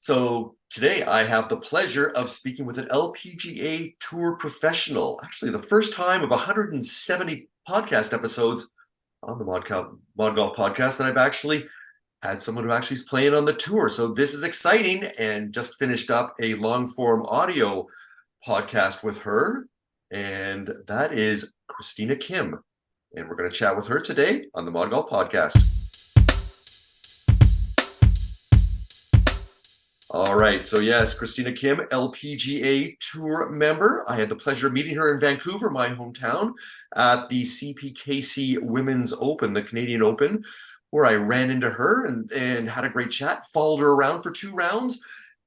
So today I have the pleasure of speaking with an LPGA Tour professional. Actually, the first time of 170 podcast episodes on the Mod Golf podcast that I've actually had someone who actually is playing on the tour. So this is exciting, and just finished up a long form audio podcast with her, and that is Christina Kim. And we're going to chat with her today on the Mod Golf podcast. All right. So yes, Christina Kim, LPGA Tour member. I had the pleasure of meeting her in Vancouver, my hometown, at the CPKC Women's Open, the Canadian Open, where I ran into her and had a great chat, followed her around for 2 rounds,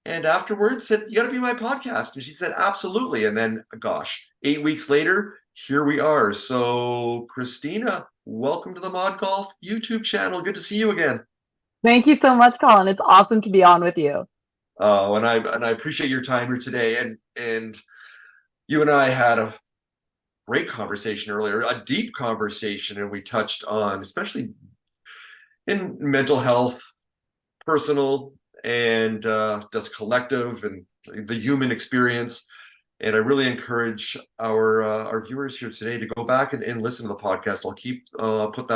and afterwards said, "You got to be my podcast." And she said, "Absolutely." And then, gosh, 8 weeks later, here we are. So Christina, welcome to the Mod Golf YouTube channel. Good to see you again. Thank you so much, Colin. It's awesome to be on with you. Oh, and I appreciate your time here today. And you and I had a great conversation earlier, a deep conversation, and we touched on especially in mental health, personal, and just collective and the human experience. And I really encourage our viewers here today to go back and listen to the podcast. I'll keep put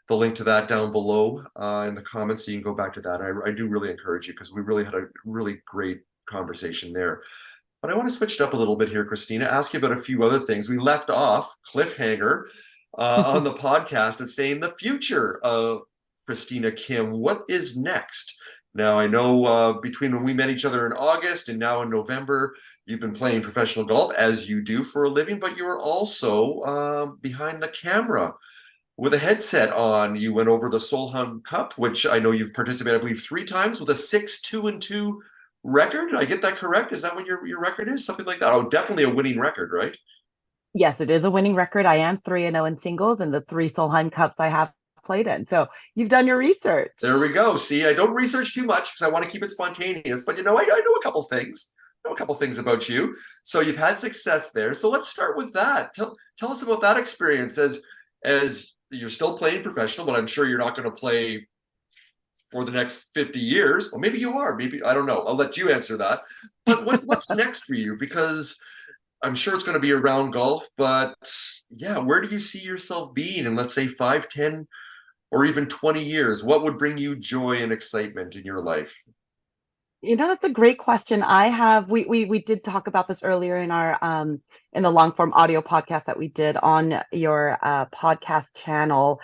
the link to that down below in the comments, so you can go back to that. I do really encourage you, because we really had a really great conversation there. But I want to switch it up a little bit here, Christina, ask you about a few other things. We left off cliffhanger on the podcast of saying the future of Christina Kim. What is next? Now, I know between when we met each other in August and now in November, you've been playing professional golf as you do for a living, but you are also behind the camera with a headset on. You went over the Solheim Cup, which I know you've participated, I believe, 3 times with a 6-2-2 record. Did I get that correct? Is that what your record is? Something like that. Oh, definitely a winning record, right? Yes, it is a winning record. I am 3-0 in singles and the three Solheim Cups I have played in. So you've done your There research. we go. See, I don't research too much because I want to keep it spontaneous, but I know a couple things. I know a couple things about you. So you've had success there. So let's start with that. Tell us about that experience as you're still playing professional, but I'm sure you're not going to play for the next 50 years. Well, maybe you are. Maybe I don't know. I'll let you answer that. But what's next for you? Because I'm sure it's going to be around golf, but yeah, where do you see yourself being in, let's say, 5, 10, or even 20 years? What would bring you joy and excitement in your life? That's a great question. We did talk about this earlier in our in the long form audio podcast that we did on your podcast channel.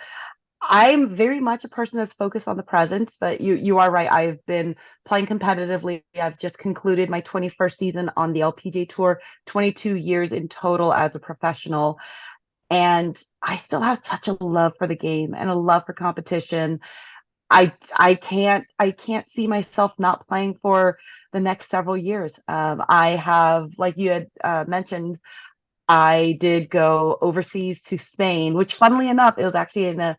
I'm very much a person that's focused on the present, but you are right. I've been playing competitively. I've just concluded my 21st season on the LPGA Tour, 22 years in total as a professional, and I still have such a love for the game and a love for competition. I can't see myself not playing for the next several years. I have, like you had mentioned, I did go overseas to Spain, which funnily enough, it was actually in a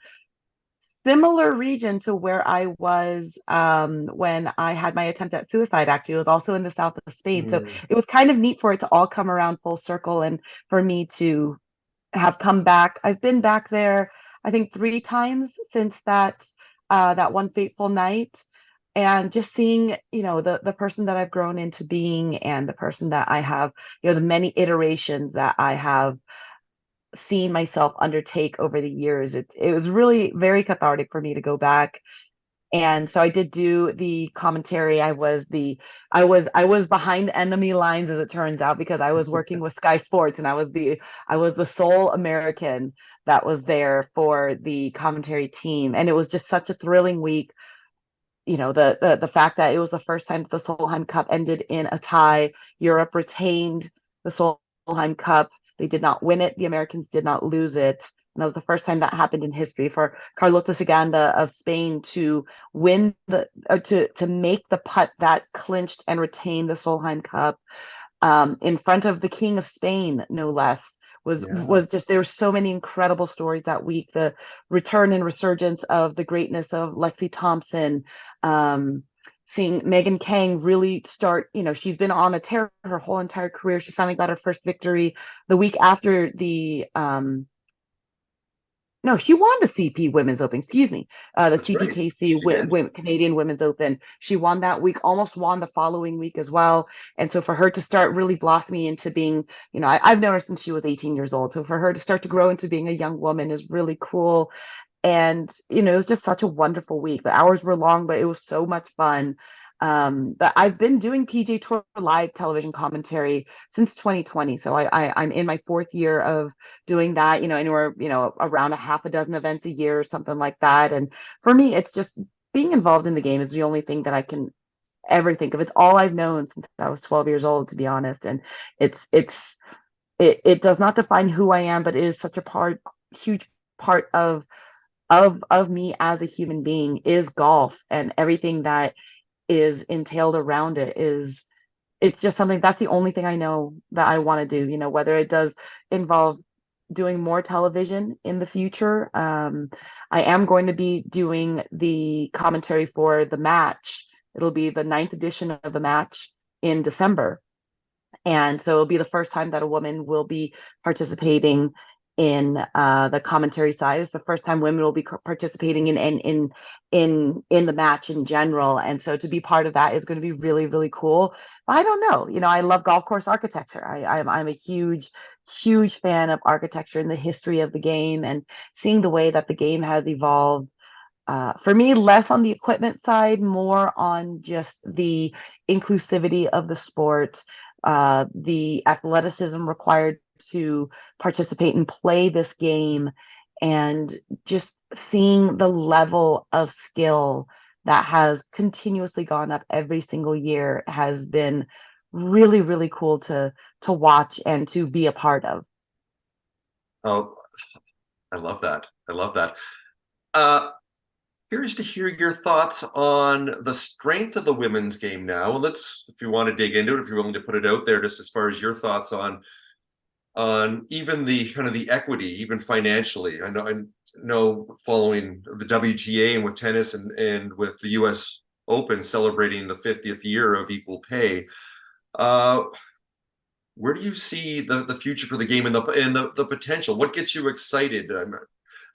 similar region to where I was when I had my attempt at suicide. Actually, it was also in the south of Spain. So Mm, it was kind of neat for it to all come around full circle and for me to have come back. I've been back there, I think, 3 times since that one fateful night. And just seeing, the person that I've grown into being and the person that I have, the many iterations that I have seen myself undertake over the years. It was really very cathartic for me to go back. And so I did do the commentary. I was behind enemy lines, as it turns out, because I was working with Sky Sports and I was the sole American that was there for the commentary team. And it was just such a thrilling week. The fact that it was the first time the Solheim Cup ended in a tie. Europe retained the Solheim Cup. They did not win it. The Americans did not lose it. And that was the first time that happened in history for Carlota Ciganda of Spain to win to make the putt that clinched and retained the Solheim Cup in front of the King of Spain, no less. Was yeah. was just there were so many incredible stories that week. The return and resurgence of the greatness of Lexi Thompson, um, seeing Megan Kang really start. She's been on a tear her whole entire career. She finally got her first victory the week after No, she won the CP Women's Open. Excuse me, the That's right. CPKC She did. Canadian Women's Open. She won that week, almost won the following week as well. And so for her to start really blossoming into being, I've known her since she was 18 years old. So for her to start to grow into being a young woman is really cool. And it was just such a wonderful week. The hours were long, but it was so much fun. But I've been doing PJ Tour live television commentary since 2020, so I'm in my fourth year of doing that. Anywhere around a half a dozen events a year or something like that. And for me, it's just being involved in the game is the only thing that I can ever think of. It's all I've known since I was 12 years old, to be honest. And it does not define who I am, but it is such a huge part of me as a human being is golf, and everything that is entailed around it is it's just something that's the only thing I know that I want to do, whether it does involve doing more television in the future. I am going to be doing the commentary for the match. It'll be the ninth edition of the match in December, and so it'll be the first time that a woman will be participating in the commentary side. It's the first time women will be participating in the match in general. And so to be part of that is going to be really, really cool. I don't know. I love golf course architecture. I'm a huge, huge fan of architecture and the history of the game, and seeing the way that the game has evolved. For me, less on the equipment side, more on just the inclusivity of the sport, the athleticism required to participate and play this game, and just seeing the level of skill that has continuously gone up every single year has been really, really cool to watch and to be a part of. Oh, I love that. I love that. Uh, Curious to hear your thoughts on the strength of the women's game now. Let's, if you want to dig into it, if you're willing to put it out there, just as far as your thoughts on even the kind of the equity, even financially. I know following the WTA and with tennis and with the US Open celebrating the 50th year of equal pay. Uh, where do you see the future for the game and the potential? What gets you excited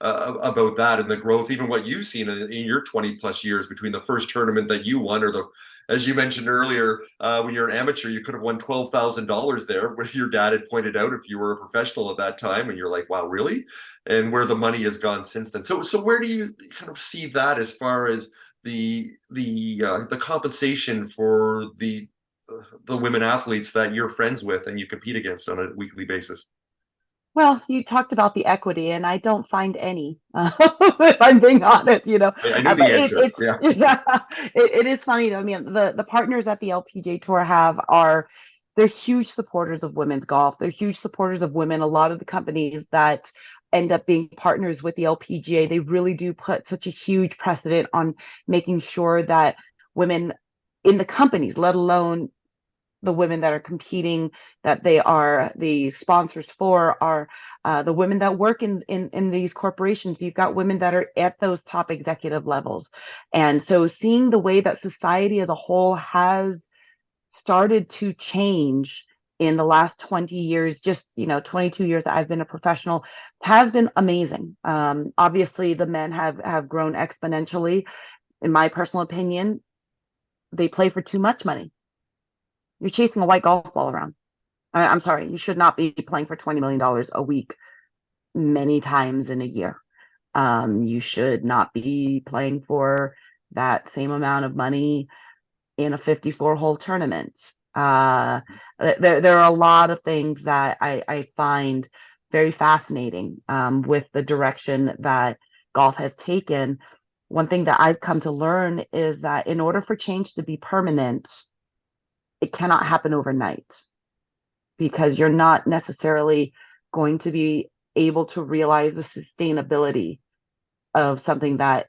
about that and the growth, even what you've seen in your 20 plus years between the first tournament that you won, or as you mentioned earlier, when you're an amateur, you could have won $12,000 there, where your dad had pointed out if you were a professional at that time, and you're like, wow, really? And where the money has gone since then. So where do you kind of see that as far as the compensation for the women athletes that you're friends with and you compete against on a weekly basis? Well, you talked about the equity, and I don't find any, if I'm being honest, I knew the but answer. Yeah. yeah, it is funny though. I mean, the partners that the LPGA Tour have they're huge supporters of women's golf. They're huge supporters of women. A lot of the companies that end up being partners with the LPGA, they really do put such a huge precedent on making sure that women in the companies, let alone the women that are competing, that they are the sponsors for, are the women that work in these corporations. You've got women that are at those top executive levels. And so seeing the way that society as a whole has started to change in the last 20 years, just 22 years that I've been a professional, has been amazing. Obviously the men have grown exponentially. In my personal opinion, they play for too much money. You're chasing a white golf ball around. I'm sorry, you should not be playing for $20 million a week many times in a year. You should not be playing for that same amount of money in a 54-hole tournament. There are a lot of things that I find very fascinating with the direction that golf has taken. One thing that I've come to learn is that in order for change to be permanent, it cannot happen overnight, because you're not necessarily going to be able to realize the sustainability of something that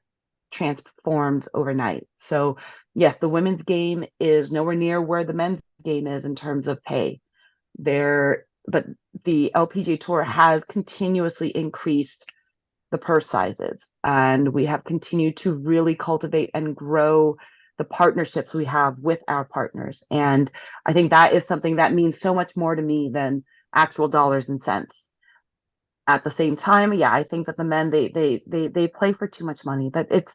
transforms overnight. So, yes, the women's game is nowhere near where the men's game is in terms of pay. But the LPGA Tour has continuously increased the purse sizes, and we have continued to really cultivate and grow the partnerships we have with our partners. And I think that is something that means so much more to me than actual dollars and cents. at the same time, yeah, I think that the men they play for too much money. That it's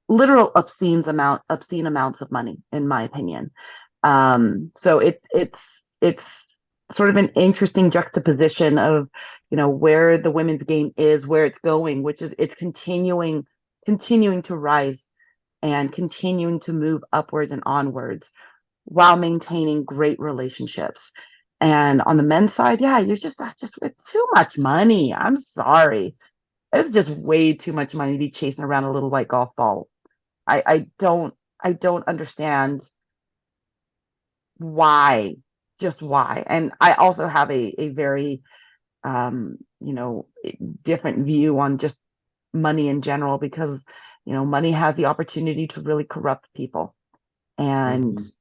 literal obscene amounts of money, in my opinion. So it's sort of an interesting juxtaposition of, where the women's game is, where it's going, which is it's continuing to rise and continuing to move upwards and onwards while maintaining great relationships. And on the men's side, yeah, it's too much money. I'm sorry. It's just way too much money to be chasing around a little white golf ball. I don't understand why, just why. And I also have a very different view on just money in general, because money has the opportunity to really corrupt people, and Mhm.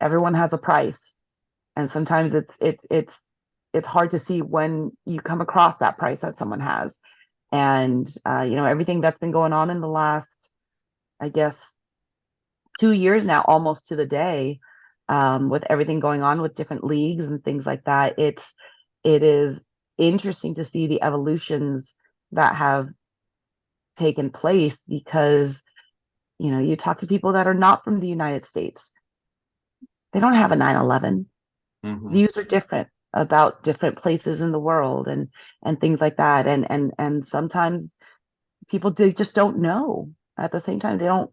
everyone has a price. And sometimes it's hard to see when you come across that price that someone has. And everything that's been going on in the last, I guess, 2 years now, almost to the day, with everything going on with different leagues and things like that. It is interesting to see the evolutions that have taken place, because you talk to people that are not from the United States, they don't have a 9/11. Mhm. Views are different about different places in the world, and things like that. And sometimes people just don't know. At the same time, they don't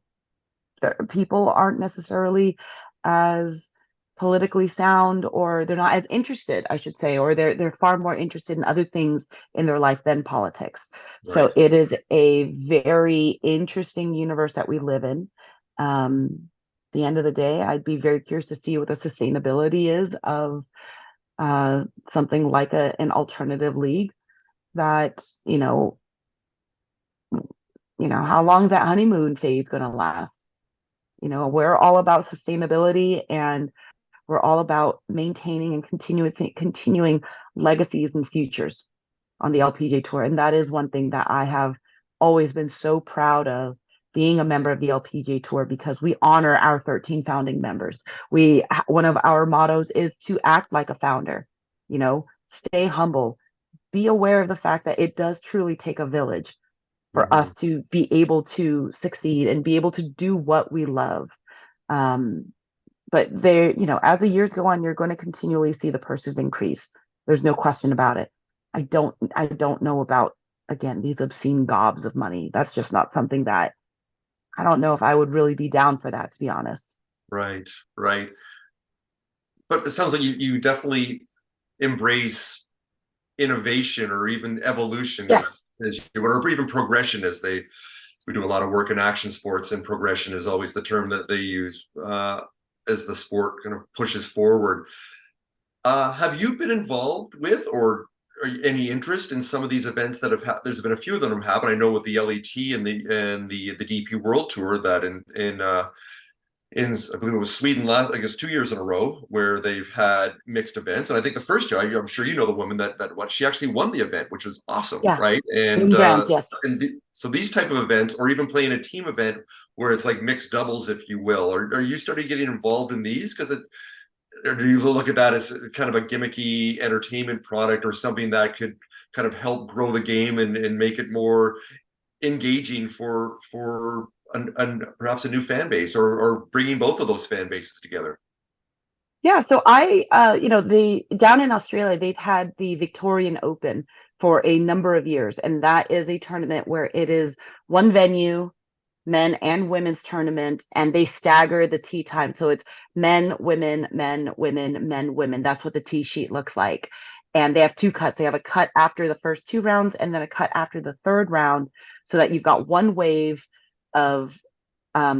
people aren't necessarily as politically sound, or they're not as interested, I should say, or they're far more interested in other things in their life than politics. So Right. it is a very interesting universe that we live in. The end of the day, I'd be very curious to see what the sustainability is of something like an alternative league. That how long is that honeymoon phase going to last? We're all about sustainability, and we're all about maintaining and continuing legacies and futures on the LPGA Tour. And that is one thing that I have always been so proud of, being a member of the LPGA Tour, because we honor our 13 founding members. One of our mottos is to act like a founder, stay humble, be aware of the fact that it does truly take a village for us Mhm. to be able to succeed and be able to do what we love. Um, but as the years go on, you're going to continually see the purses increase. There's no question about it. I don't know about, again, these obscene gobs of money. That's just not something that, I don't know if I would really be down for that, to be honest. Right. Right. But it sounds like you definitely embrace innovation or even evolution, Yes. as you would, or even progression, as we do a lot of work in action sports, and progression is always the term that they use as the sport kind of pushes forward. Have you been involved with, or any interest in some of these events that there's been a few of them have happened. I know with the LET and the DP World Tour, that in I believe it was Sweden last, I guess, 2 years in a row, where they've had mixed events. And I think the first year, I'm sure you know the woman that what she actually won the event, which was awesome, Yeah. right? And In Grant, yes. so these type of events, or even playing a team event where it's like mixed doubles, if you will, or are you starting getting involved in these? Because or do you look at that as kind of a gimmicky entertainment product, or something that could kind of help grow the game and make it more engaging for perhaps a new fan base, or bringing both of those fan bases together? Yeah, so the down in Australia, they've had the Victorian Open for a number of years, and that is a tournament where it is one venue, men and women's tournament, and they stagger the tee time. So it's men, women, men, women, men, women. That's what the tee sheet looks like. And they have two cuts. They have a cut after the first two rounds, and then a cut after the third round, so that you've got one wave of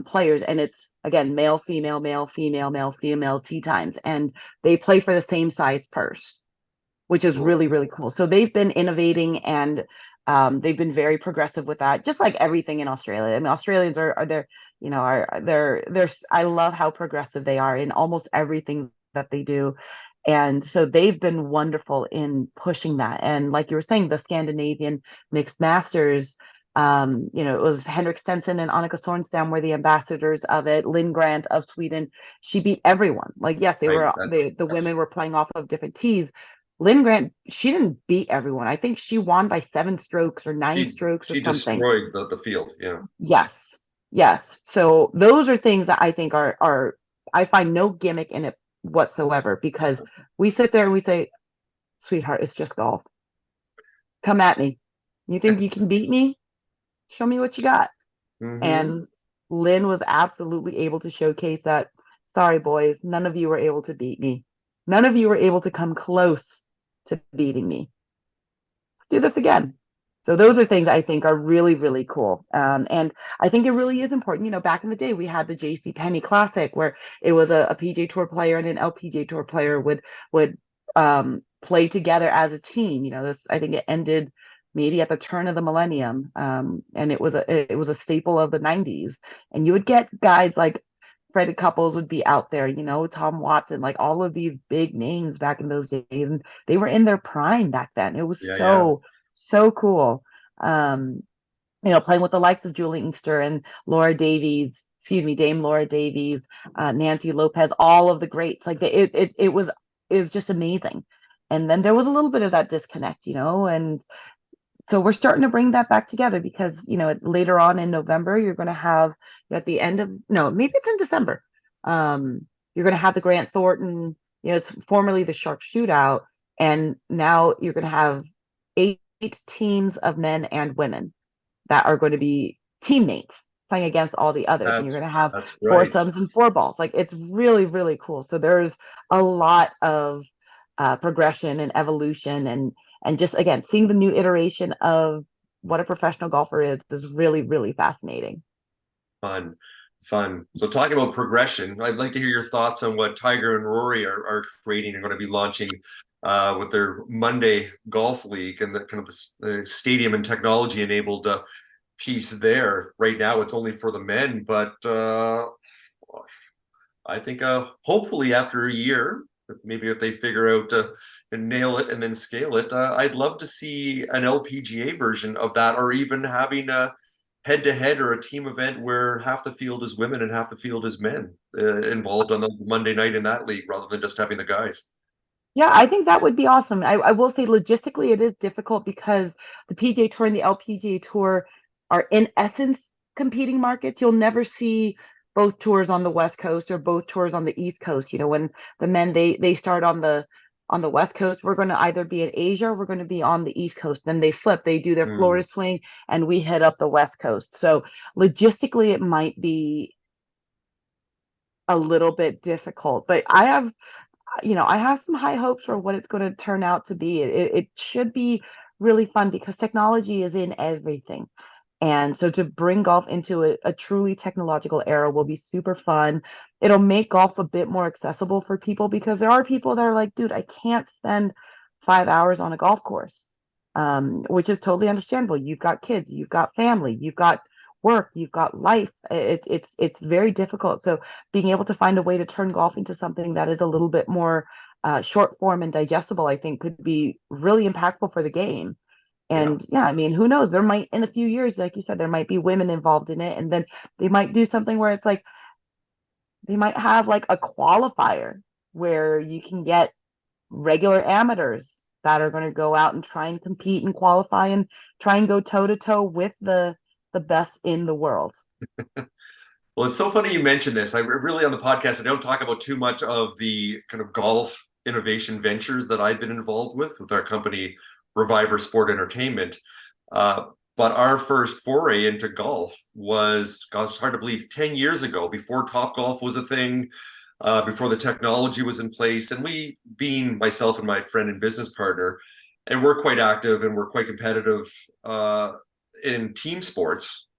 players, and it's again male, female, male, female, male, female tee times, and they play for the same size purse, which is Cool. really, really cool. So they've been innovating, and they've been very progressive with that, just like everything in Australia. I mean, Australians are there, they're I love how progressive they are in almost everything that they do. And so they've been wonderful in pushing that. And like you were saying, the Scandinavian mixed masters, it was Henrik Stenson and Annika Sorenstam were the ambassadors of it. Lynn Grant of Sweden, she beat everyone. Like, yes, Right. the women That's were playing off of different tees, Lynn Grant, she didn't beat everyone. I think she won by 7 strokes or 9 strokes or She something. destroyed the field. Yeah. Yes. Yes. So those are things that I think are I find no gimmick in it whatsoever because we sit there and we say, sweetheart, it's just golf. Come at me. You think you can beat me? Show me what you got. Hmm. And Lynn was absolutely able to showcase that. Sorry, boys, none of you were able to beat me. None of you were able to come close to beating me. Let's do this again. So those are things I think are really, really cool. And I think it really is important. You know, back in the day, we had the J.C. Penney Classic where it was a PGA Tour player and an LPGA Tour player would play together as a team. You know, this I think it ended maybe at the turn of the millennium, and it was a staple of the '90s. And you would get guys like Freddie Couples would be out there, you know, Tom Watson, like all of these big names back in those days, and they were in their prime back then. It was Yeah, yeah. so cool. Um, you know, playing with the likes of Julie Inkster and Laura Davies, excuse me, Dame Laura Davies, Nancy Lopez, all of the greats. Like it was just amazing. And then there was a little bit of that disconnect, you know, and so we're starting to bring that back together because you know later on in November you're going to have at the end of no maybe it's in December you're going to have the Grant Thornton, you know, it's formerly the Shark Shootout, and now you're going to have eight teams of men and women that are going to be teammates playing against all the others, and you're That's going to have that's right. foursomes and four balls. Like it's really really cool. So there's a lot of progression and evolution, and just again seeing the new iteration of what a professional golfer is really really fascinating. Fun, fun. So talking about progression, I'd like to hear your thoughts on what Tiger and Rory are creating and going to be launching with their Monday Golf League and the kind of the stadium and technology enabled piece there. Right now, it's only for the men, but I think hopefully after a year, maybe if they figure out and nail it and then scale it, I'd love to see an LPGA version of that, or even having a head-to-head or a team event where half the field is women and half the field is men involved on the Monday night in that league, rather than just having the guys. Yeah, I think that would be awesome. I will say logistically it is difficult because the PGA Tour and the LPGA Tour are in essence competing markets. You'll never see both tours on the West Coast or both tours on the East Coast. You know, when the men they start on the West Coast, we're going to either be in Asia or we're going to be on the East Coast. Then they flip, they do their Hmm. Florida swing, and we hit up the West Coast. So logistically, it might be a little bit difficult, but I have you know, I have some high hopes for what it's going to turn out to be. It should be really fun because technology is in everything. And so to bring golf into a truly technological era will be super fun. It'll make golf a bit more accessible for people because there are people that are like, dude, I can't spend 5 hours on a golf course, which is totally understandable. You've got kids, you've got family, you've got work, you've got life. It's very difficult. So being able to find a way to turn golf into something that is a little bit more short form and digestible, I think could be really impactful for the game. Yeah. And yeah, I mean, who knows? There might, in a few years, like you said, there might be women involved in it. And then they might do something where it's like, they might have like a qualifier where you can get regular amateurs that are going to go out and try and compete and qualify and try and go toe to toe with the best in the world. Well, it's so funny you mentioned this. I really on the podcast, I don't talk about too much of the kind of golf innovation ventures that I've been involved with our company, Reviver Sport Entertainment. Uh, but our first foray into golf was, gosh, it's hard to believe, 10 years ago, before Top Golf was a thing, before the technology was in place. And we, being myself and my friend and business partner, and we're quite active and we're quite competitive in team sports,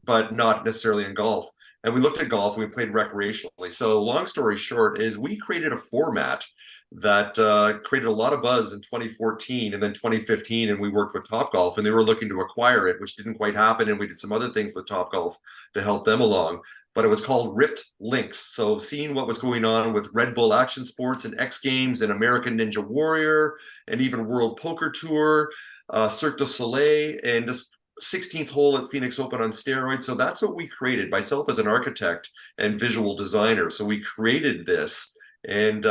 but not necessarily in golf. And we looked at golf and we played recreationally. So long story short is we created a format that created a lot of buzz in 2014 and then 2015, and we worked with Topgolf and they were looking to acquire it, which didn't quite happen, and we did some other things with Topgolf to help them along. But it was called Ripped Links. So seeing what was going on with Red Bull Action Sports and X Games and American Ninja Warrior and even World Poker Tour, Cirque du Soleil, and just 16th hole at Phoenix Open on steroids. So that's what we created, myself as an architect and visual designer. So we created this And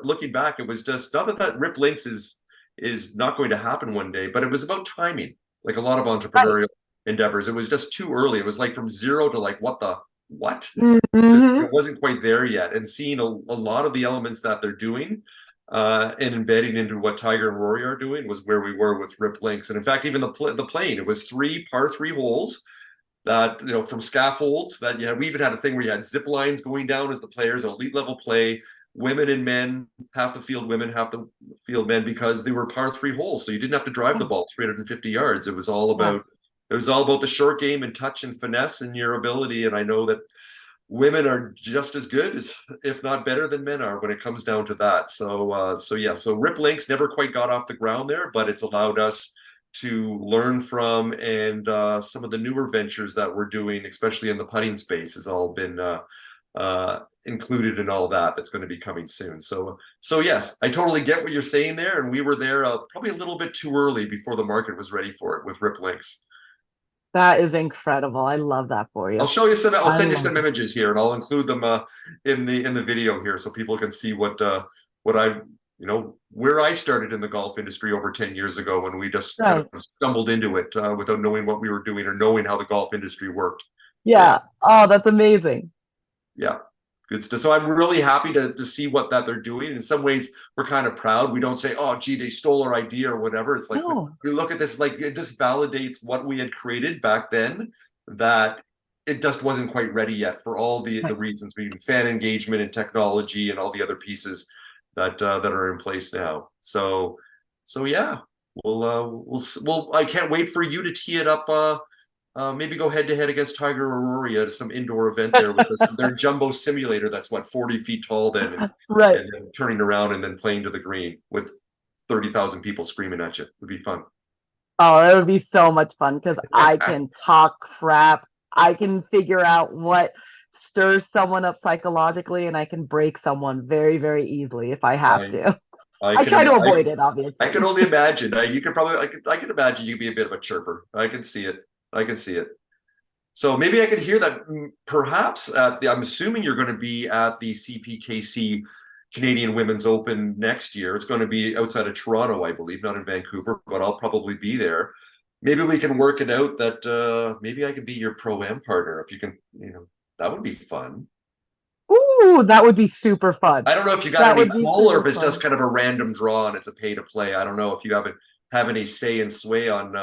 looking back, it was just not that Rip Links is not going to happen one day, but it was about timing. Like a lot of Right. entrepreneurial endeavors, it was just too early. It was like from zero to like what? Hmm. It wasn't quite there yet. And seeing a lot of the elements that they're doing and embedding into what Tiger and Rory are doing was where we were with Rip Links. And in fact, even the plane, it was three par three holes that, from scaffolds that, we even had a thing where you had zip lines going down as the players, elite level play, women and men, half the field women, half the field men, because they were par three holes. So you didn't have to drive the Yeah. ball 350 yards. Yeah. It was all about the short game and touch and finesse and your ability. And I know that women are just as good as, if not better than men are when it comes down to that. So Rip Links never quite got off the ground there, but it's allowed us to learn from, and some of the newer ventures that we're doing, especially in the putting space, has all been included in all that. That's going to be coming soon. So yes, I totally get what you're saying there, and we were there probably a little bit too early before the market was ready for it with Rip Links. That is incredible. I love that for I'll you. show you some. I'll I send you love some it. images here, and I'll include them in the video here, so people can see what I where I started in the golf industry over 10 years ago, when we just kind Right. of stumbled into it without knowing what we were doing or knowing how the golf industry worked. Yeah, Yeah. Oh, that's amazing. yeah, good stuff. So I'm really happy to see what that they're doing. In some ways, we're kind of proud. We don't say, "Oh, gee, they stole our idea" or whatever. It's like No. we look at this, like it just validates what we had created back then. That it just wasn't quite ready yet for all the Right. reasons, being fan engagement and technology and all the other pieces that are in place now. So yeah, we'll I can't wait for you to tee it up. Maybe go head to head against Tiger or Rory at some indoor event there with their jumbo simulator that's what 40 feet tall then, Right. and then turning around and then playing to the green with 30,000 people screaming at you. It would be fun. Oh, it would be so much fun because I can talk crap. I can figure out what stirs someone up psychologically, and I can break someone very, very easily if I have I to. I I try can to avoid I it, I can obviously. only imagine. You could probably I can imagine you'd be a bit of a chirper. I can see it. I can see it. So maybe I could hear that, perhaps at I'm assuming you're going to be at the CPKC Canadian Women's Open next year. It's going to be outside of Toronto, I believe, not in Vancouver, but I'll probably be there. Maybe we can work it out that maybe I can be your pro-am partner if you can, that would be fun. Ooh, that would be super fun. I don't know if you got That any would be pull or super if it's just fun. kind of a random draw and it's a pay to play. I don't know if you have any say and sway on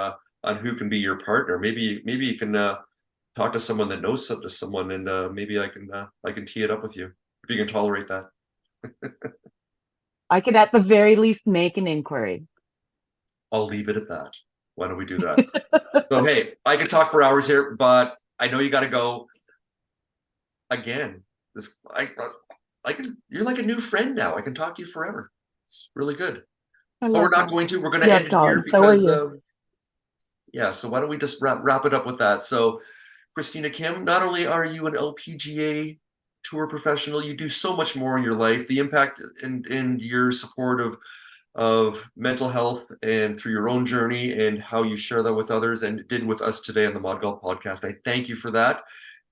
who can be your partner. Maybe you can talk to someone that knows to someone, and maybe I can tee it up with you if you can tolerate that. I could, at the very least, make an inquiry. I'll leave it at that. Why don't we do that? So hey, I could talk for hours here, but I know you got to go. Again, this I can. You're like a new friend now. I can talk to you forever. It's really good. I But we're love not that. going to. We're going to Yes, end it here Colin. So are because you. yeah. So why don't we just wrap it up with that? So Christina Kim, not only are you an LPGA tour professional, you do so much more in your life. The impact and your support of mental health and through your own journey and how you share that with others and did with us today on the Mod Golf Podcast. I thank you for that.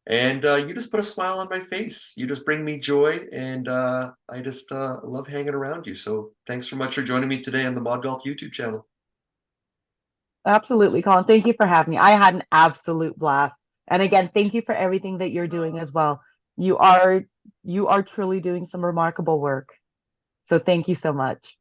And you just put a smile on my face. You just bring me joy, and I just love hanging around you. So thanks so much for joining me today on the Mod Golf YouTube channel. Absolutely, Colin. Thank you for having me. I had an absolute blast. And again, thank you for everything that you're doing as well. You are you are truly doing some remarkable work. So thank you so much.